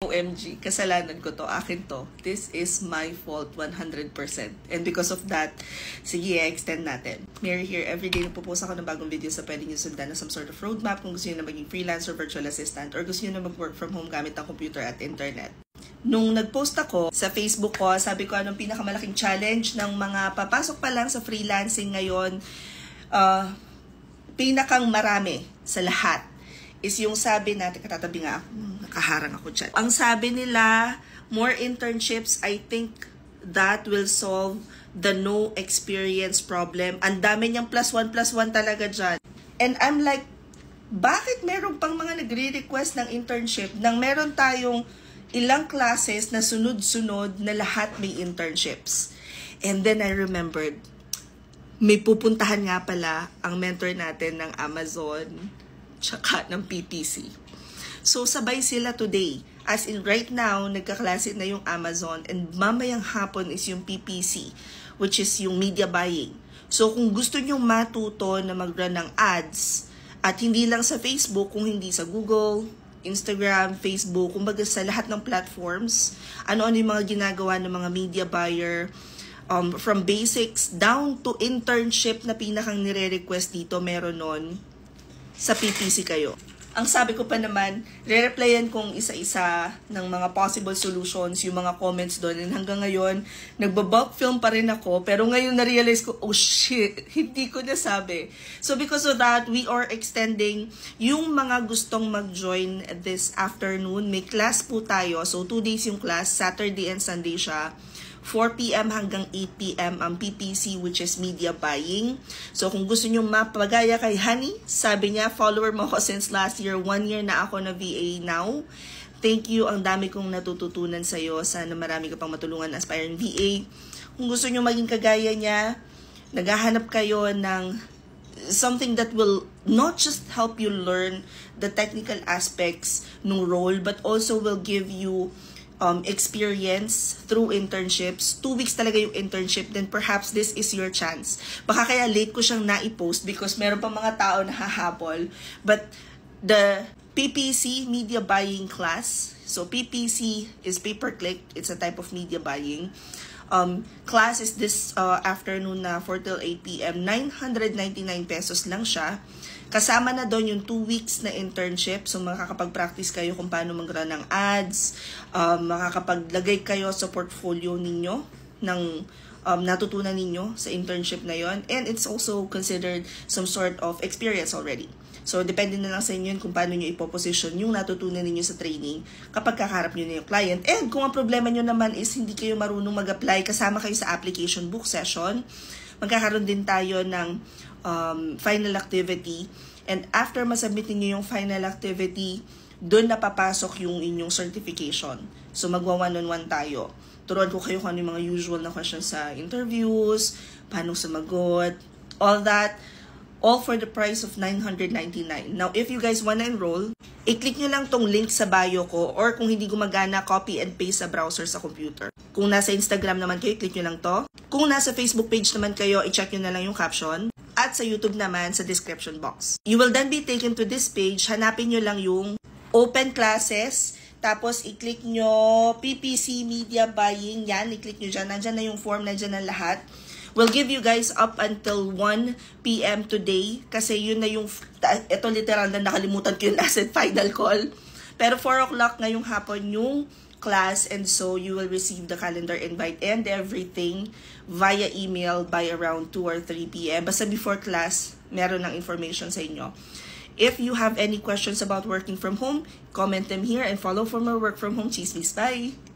OMG, kasalanan ko to, akin to. This is my fault 100%. And because of that, sige, extend natin. Mary here, everyday nagpo-post ako ng bagong video sa pwede nyo sundan na some sort of roadmap kung gusto nyo na maging freelancer, virtual assistant, or gusto nyo na mag-work from home gamit ang computer at internet. Nung nag-post ako sa Facebook ko, sabi ko anong pinakamalaking challenge ng mga papasok pa lang sa freelancing ngayon, pinakang marami sa lahat is yung sabi natin, katatabi nga ako, nakaharang ako dyan. Ang sabi nila, more internships, I think that will solve the no experience problem. Ang dami niyang +1 talaga dyan. And I'm like, bakit meron pang mga nagre-request ng internship nang meron tayong ilang classes na sunod-sunod na lahat may internships? And then I remembered, may pupuntahan nga pala ang mentor natin ng Amazon tsaka ng PPC. So, sabay sila today. As in, right now, nagkaklase na yung Amazon and mamayang hapon is yung PPC, which is yung media buying. So, kung gusto nyo matuto na mag-run ng ads, at hindi lang sa Facebook, kung hindi sa Google, Instagram, Facebook, kumbaga sa lahat ng platforms, ano-ano yung mga ginagawa ng mga media buyer, from basics down to internship na pinakang nire-request dito, meron nun sa PPC kayo. Ang sabi ko pa naman, re-replyan kong isa-isa ng mga possible solutions, yung mga comments doon. And hanggang ngayon, nagbabulk film pa rin ako. Pero ngayon na-realize ko, oh shit, hindi ko nasabi. So because of that, we are extending yung mga gustong mag-join this afternoon. May class po tayo. So 2 days yung class, Saturday and Sunday siya. 4 p.m. hanggang 8 p.m. ang PPC, which is media buying. So, kung gusto nyo mapagaya kay Honey, sabi niya, follower mo ako since last year. 1 year na ako na VA now. Thank you. Ang dami kong natututunan sa'yo. Sana marami ka pang matulungan aspiring VA. Kung gusto nyo maging kagaya niya, naghahanap kayo ng something that will not just help you learn the technical aspects ng role, but also will give you experience through internships. 2 weeks talaga yung internship, then perhaps this is your chance. Baka kaya late ko siyang na-post because meron pa mga tao na hahabol. But the PPC, media buying class, so PPC is pay-per-click, it's a type of media buying. Class is this afternoon na 4 till 8 p.m. 999 pesos lang siya. Kasama na doon yung 2 weeks na internship. So, makakapag-practice kayo kung paano mag-run ng ads. Makakapaglagay kayo sa portfolio ninyo ng natutunan ninyo sa internship na yon. And it's also considered some sort of experience already. So, depende na lang sa inyo kung paano nyo ipoposition yung natutunan ninyo sa training kapag kakarap nyo na yung client. And kung ang problema nyo naman is hindi kayo marunong mag-apply, kasama kayo sa application book session, magkakaroon din tayo ng final activity. And after masubmitin nyo yung final activity, doon na papasok yung inyong certification. So, magwa one-on-one tayo. Turuan ko kayo kung ano yung mga usual na questions sa interviews, paano sumagot, all that. All for the price of 999. Now, if you guys wanna enroll, i-click nyo lang tong link sa bio ko, or kung hindi gumagana, copy and paste sa browser sa computer. Kung nasa Instagram naman kayo, click nyo lang to. Kung nasa Facebook page naman kayo, i-check nyo na lang yung caption. At sa YouTube naman, sa description box. You will then be taken to this page. Hanapin nyo lang yung open classes. Tapos, i-click nyo PPC Media Buying. Yan, i-click nyo dyan. Nandyan na yung form, nandyan na lahat. We'll give you guys up until 1 p.m. today. Kasi yun na yung, ito literal na nakalimutan ko yung last final call. Pero 4 o'clock ngayong hapon yung class, and so you will receive the calendar invite and everything via email by around 2 or 3 p.m. Basta before class, meron ng information sa inyo. If you have any questions about working from home, comment them here and follow for more work from home chismis. Bye!